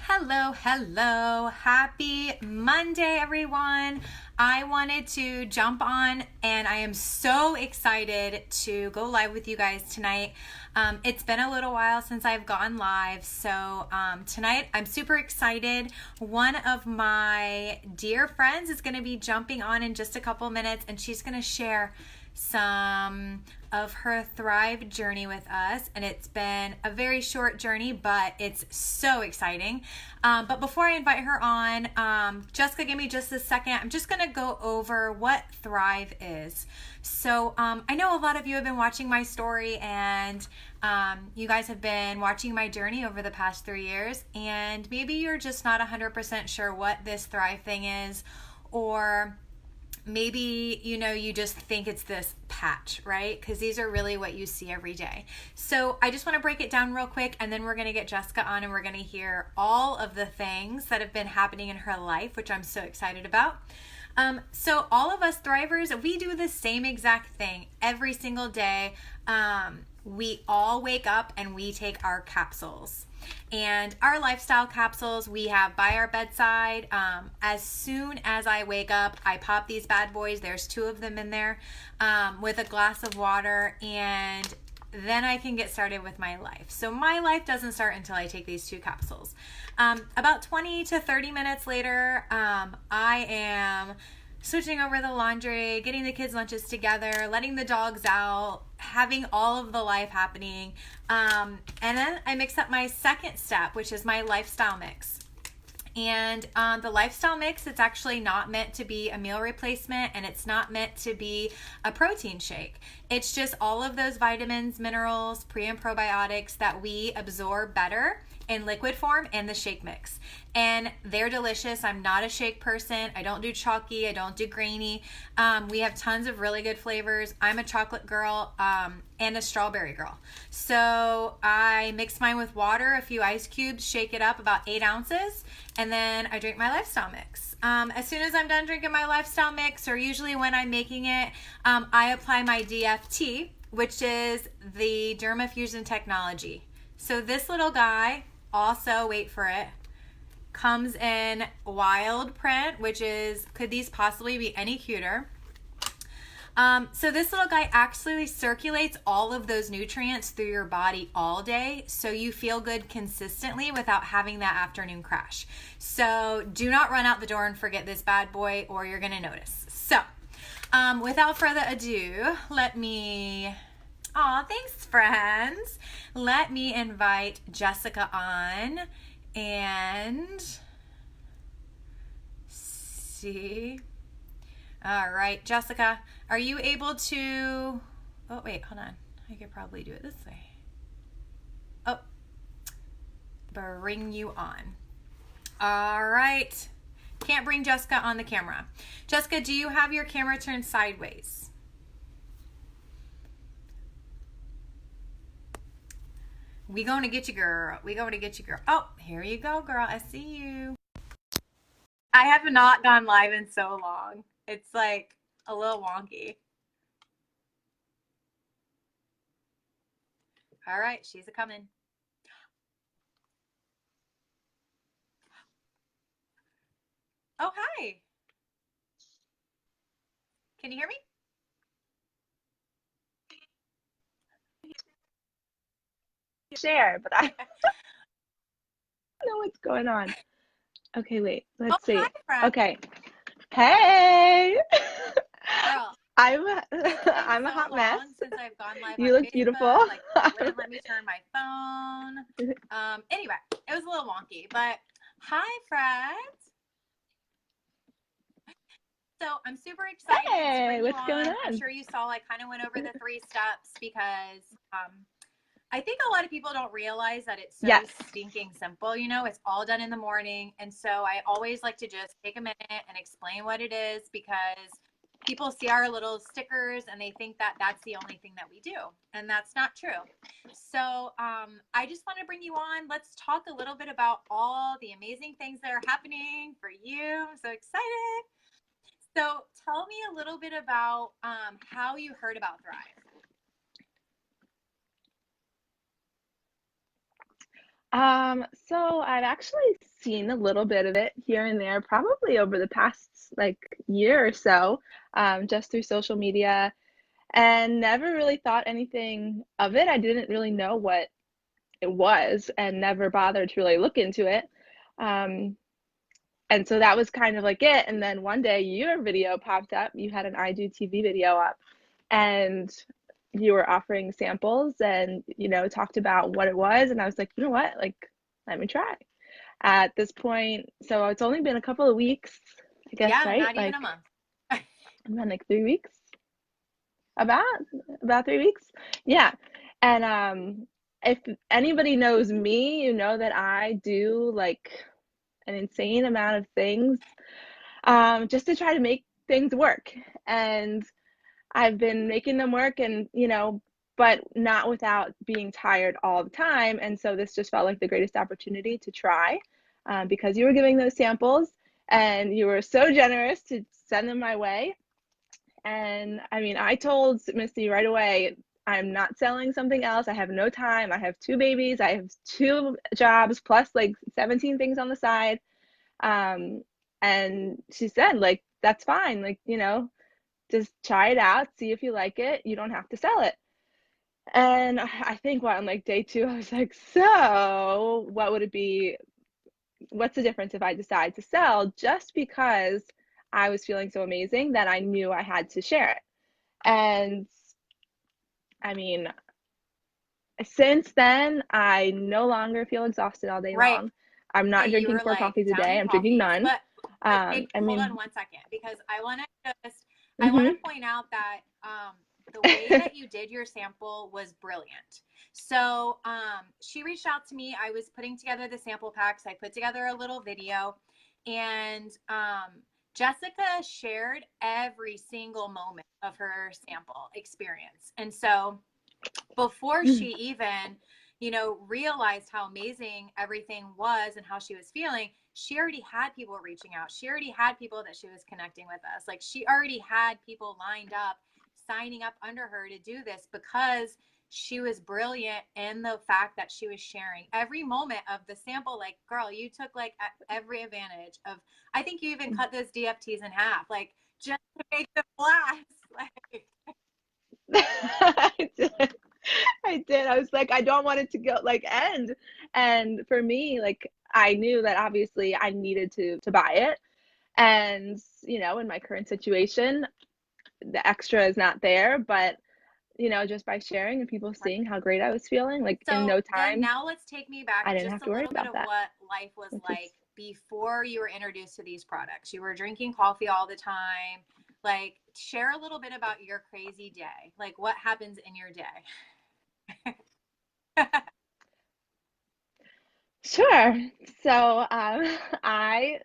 Hello, hello. Happy Monday, everyone. I wanted to jump on and I am so excited to go live with you guys tonight. It's been a little while since I've gone live, so tonight I'm super excited. One of my dear friends is going to be jumping on in just a couple minutes, and she's going to share some of her Thrive journey with us, and it's been a very short journey, but it's so exciting. But before I invite her on, Jessica, give me just a second. I'm just going to go over what Thrive is. So I know a lot of you have been watching my story, and you guys have been watching my journey over the past 3 years, and maybe you're just not 100% sure what this Thrive thing is, or maybe you just think it's this patch, right? Because these are really what you see every day. So I just want to break it down real quick, and then we're going to get Jessica on and we're going to hear all of the things that have been happening in her life, which I'm so excited about. So all of us Thrivers, we do the same exact thing every single day. We all wake up and we take our capsules. And our lifestyle capsules we have by our bedside. As soon as I wake up, I pop these bad boys. There's 2 of them in there, with a glass of water, and then I can get started with my life. So my life doesn't start until I take these 2 capsules. About 20 to 30 minutes later, I am switching over the laundry, getting the kids' lunches together, letting the dogs out, having all of the life happening. And then I mix up my second step, which is my lifestyle mix. And the lifestyle mix, it's actually not meant to be a meal replacement, and it's not meant to be a protein shake. It's just all of those vitamins, minerals, pre and probiotics that we absorb better in liquid form in the shake mix. And they're delicious. I'm not a shake person. I don't do chalky. I don't do grainy. We have tons of really good flavors. I'm a chocolate girl and a strawberry girl. So I mix mine with water, a few ice cubes, shake it up about 8 ounces, and then I drink my lifestyle mix. As soon as I'm done drinking my lifestyle mix, or usually when I'm making it, I apply my DFT, which is the Dermafusion technology. So this little guy, also, wait for it, comes in wild print, which is, could these possibly be any cuter? So this little guy actually circulates all of those nutrients through your body all day, so you feel good consistently without having that afternoon crash. So do not run out the door and forget this bad boy, or you're gonna notice. So without further ado, thanks, friends. Let me invite Jessica on and see. All right, Jessica, are you able to, oh wait, hold on. I could probably do it this way. Oh, bring you on. All right. Can't bring Jessica on the camera. Jessica, do you have your camera turned sideways? We going to get you, girl. We going to get you, girl. Oh, here you go, girl. I see you. I have not gone live in so long. It's like a little wonky. All right, she's a coming. Oh, hi. Can you hear me? Share, but I don't know what's going on. Okay, wait. Let's see. Hi, friend. Okay. Hey. Girl, I'm I'm a so hot long mess. since I've gone live You on look Facebook. beautiful. Like, it wouldn't let me turn my phone. Anyway, it was a little wonky, but hi, Fred. So I'm super excited to Hey, bring you what's going on. I'm on? sure you saw I kind of went over the 3 steps because I think a lot of people don't realize that it's so Yes. stinking simple. It's all done in the morning. And so I always like to just take a minute and explain what it is, because people see our little stickers and they think that that's the only thing that we do. And that's not true. So I just want to bring you on. Let's talk a little bit about all the amazing things that are happening for you. I'm so excited. So tell me a little bit about how you heard about Thrive. So I've actually seen a little bit of it here and there, probably over the past like year or so, just through social media, and never really thought anything of it. I didn't really know what it was and never bothered to really look into it. Um, and so that was kind of like it. And then one day your video popped up. You had an I Do TV video up, and you were offering samples and, talked about what it was. And I was like, you know what? Like, let me try at this point. So it's only been a couple of weeks, I guess, Yeah, right? not even Like, a month. it's been like 3 weeks, about about 3 weeks. Yeah. And if anybody knows me, you know that I do like an insane amount of things just to try to make things work. And I've been making them work and, but not without being tired all the time. And so this just felt like the greatest opportunity to try because you were giving those samples and you were so generous to send them my way. And I mean, I told Misty right away, I'm not selling something else. I have no time. I have two babies. I have two jobs plus like 17 things on the side. Um, and she said, like, that's fine. Like, just try it out, see if you like it. You don't have to sell it. And I think on like day two, I was like, so what would it be? What's the difference if I decide to sell? Just because I was feeling so amazing that I knew I had to share it. And I mean, since then, I no longer feel exhausted all day Right. long. I'm So not you drinking were four like coffees a day. downing I'm drinking coffees, none. but babe, I hold mean, on one second because I want to mhm. point out that the way that you did your sample was brilliant. So she reached out to me. I was putting together the sample packs. I put together a little video, and Jessica shared every single moment of her sample experience. And so before she even realized how amazing everything was and how she was feeling, she already had people reaching out. She already had people that she was connecting with us. Like she already had people lined up signing up under her to do this because she was brilliant in the fact that she was sharing every moment of the sample. Like, girl, you took like every advantage of, I think you even cut those DFTs in half, like just to make them last. Like, I did. I did. I was like, I don't want it to go like end. And for me, like I knew that obviously I needed to buy it. And, in my current situation, the extra is not there, but just by sharing and people seeing how great I was feeling, like in so no then time, now let's take me back I didn't have just to a worry little bit about of that, what life was which is like before you were introduced to these products. You were drinking coffee all the time. Like, share a little bit about your crazy day. Like, what happens in your day? sure. So, I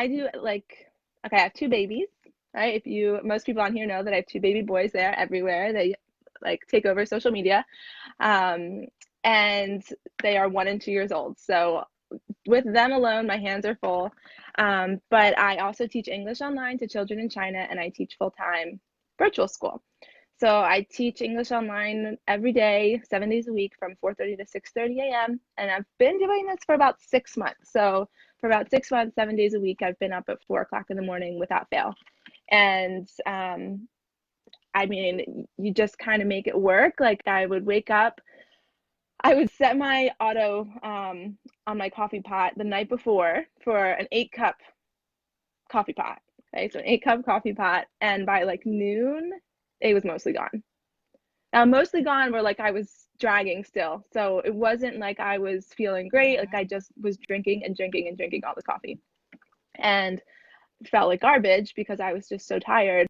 do like, okay, I have two babies, right? Most people on here know that I have two baby boys. They're everywhere. They like take over social media. Um, and they are 1 and 2 years old. So with them alone, my hands are full. But I also teach English online to children in China, and I teach full time virtual school. So I teach English online every day, 7 days a week, from 4:30 to 6:30 a.m. And I've been doing this for about 6 months. So for about 6 months, 7 days a week, I've been up at 4 o'clock in the morning without fail. And I mean, you just kind of make it work. Like I would wake up, I would set my auto on my coffee pot the night before for an 8 cup coffee pot. Okay, so an 8 cup coffee pot, and by like noon, it was mostly gone. Now, mostly gone were like I was dragging still, so it wasn't like I was feeling great. Like I just was drinking and drinking and drinking all the coffee, and it felt like garbage because I was just so tired.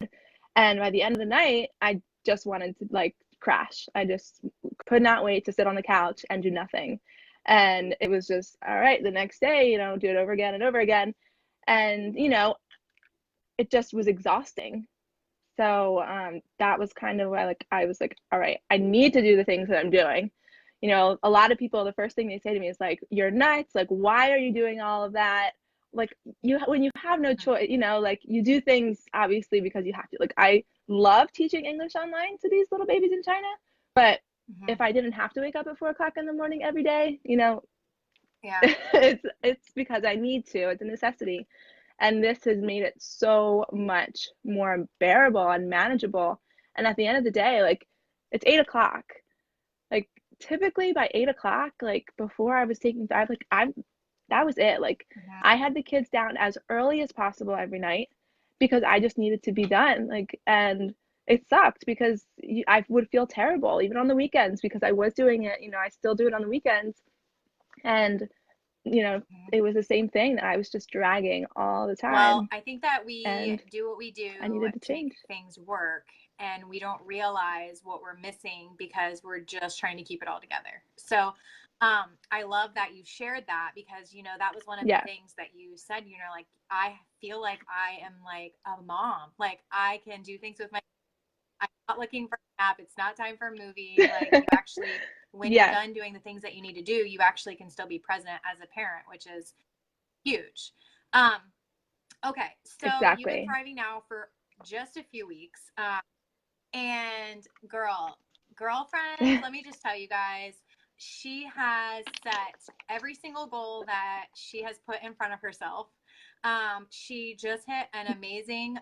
And by the end of the night, I just wanted to like crash. I just could not wait to sit on the couch and do nothing. And it was just, all right, the next day, do it over again and over again. And, it just was exhausting. So that was kind of why like I was like, all right, I need to do the things that I'm doing. A lot of people, the first thing they say to me is like, you're nuts. Like, why are you doing all of that? Like when you have no choice, like you do things obviously because you have to. Like I love teaching English online to these little babies in China, but Hmm. if I didn't have to wake up at 4 o'clock in the morning every day, you know, Yeah. it's because I need to. It's a necessity. And this has made it so much more bearable and manageable. And at the end of the day, like it's 8 o'clock. Like typically by 8 o'clock, like before I was taking dive, like I'm that was it. Like Hmm. I had the kids down as early as possible every night because I just needed to be done. Like, and it sucked because I would feel terrible even on the weekends because I was doing it. You know, I still do it on the weekends, and you know, it was the same thing that I was just dragging all the Well, time, I think that we and do what we I do needed to to make change. things work, and we don't realize what we're missing because we're just trying to keep it all together. So, I love that you shared that because, that was one of the Yeah. things that you said, like, I feel like I am like a mom. Like, I can do things with my, I'm not looking for a nap. It's not time for a movie. Like, you actually, when you're Yeah, done doing the things that you need to do, you actually can still be present as a parent, which is huge. Um, Okay, so you've been exactly. thriving now for just a few weeks. And girlfriend, let me just tell you guys, she has set every single goal that she has put in front of herself. She just hit an amazing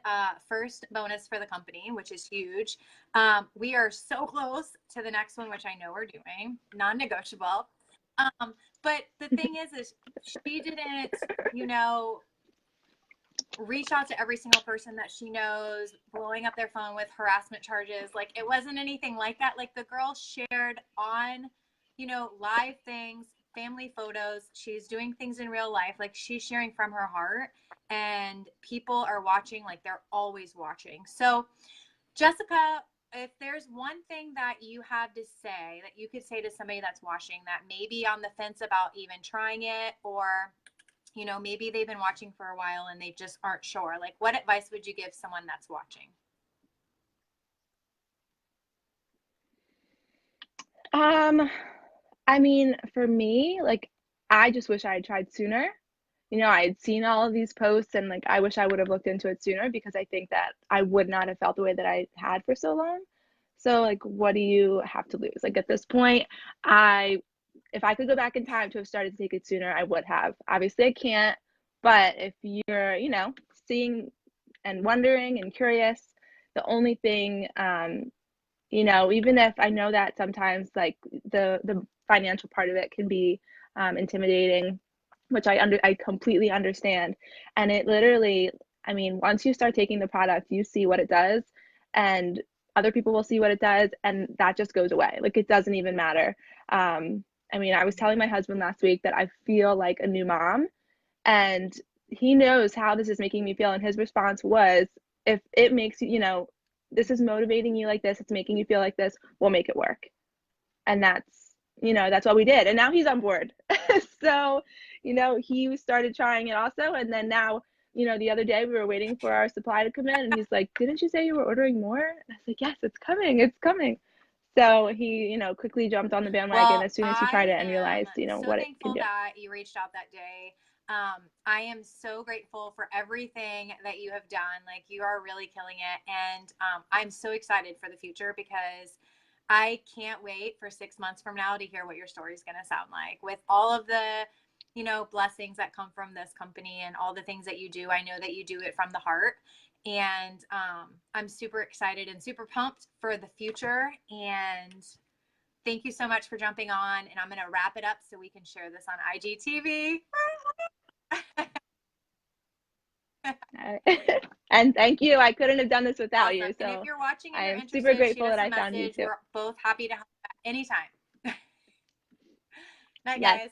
first bonus for the company, which is huge. We are so close to the next one, which I know we're doing, non-negotiable. But the thing is she didn't, you know, reach out to every single person that she knows, blowing up their phone with harassment charges. Like it wasn't anything like that. Like the girl shared on, live things, family photos. She's doing things in real life. Like she's sharing from her heart and people are watching, like they're always watching. So, Jessica, if there's one thing that you have to say that you could say to somebody that's watching that may be on the fence about even trying it, or maybe they've been watching for a while and they just aren't sure. Like, what advice would you give someone that's watching? Um, I mean, for me, like, I just wish I had tried sooner. You know, I had seen all of these posts and like I wish I would have looked into it sooner because I think that I would not have felt the way that I had for so long. So like what do you have to lose? Like at this point, I if I could go back in time to have started to take it sooner, I would have. Obviously I can't, but if you're, seeing and wondering and curious, the only thing even if I know that sometimes like the financial part of it can be intimidating, which I completely understand. And it literally, I mean, once you start taking the product, you see what it does, and other people will see what it does, and that just goes away. Like it doesn't even matter. I mean, I was telling my husband last week that I feel like a new mom, and he knows how this is making me feel, and his response was, if it makes you, this is motivating you like this, it's making you feel like this, we'll make it work. And that's what we did, and now he's on board. So he started trying it also, and then now the other day we were waiting for our supply to come in, and he's like, didn't you say you were ordering more? And I was like, yes, it's coming. So he quickly jumped on the bandwagon Well, as soon as he tried I it and am realized so what it can thankful do. that you reached out that day. I am so grateful for everything that you have done. Like, you are really killing it. And I'm so excited for the future because I can't wait for 6 months from now to hear what your story is going to sound like with all of the, blessings that come from this company and all the things that you do. I know that you do it from the heart. And I'm super excited and super pumped for the future. And thank you so much for jumping on. And I'm going to wrap it up so we can share this on IGTV. And thank you. I couldn't have done this without Awesome. you. And if So you're watching and I you're am super interested, shoot grateful us that a I found you message. too. We're both happy to help at any time. Night, Yes. guys.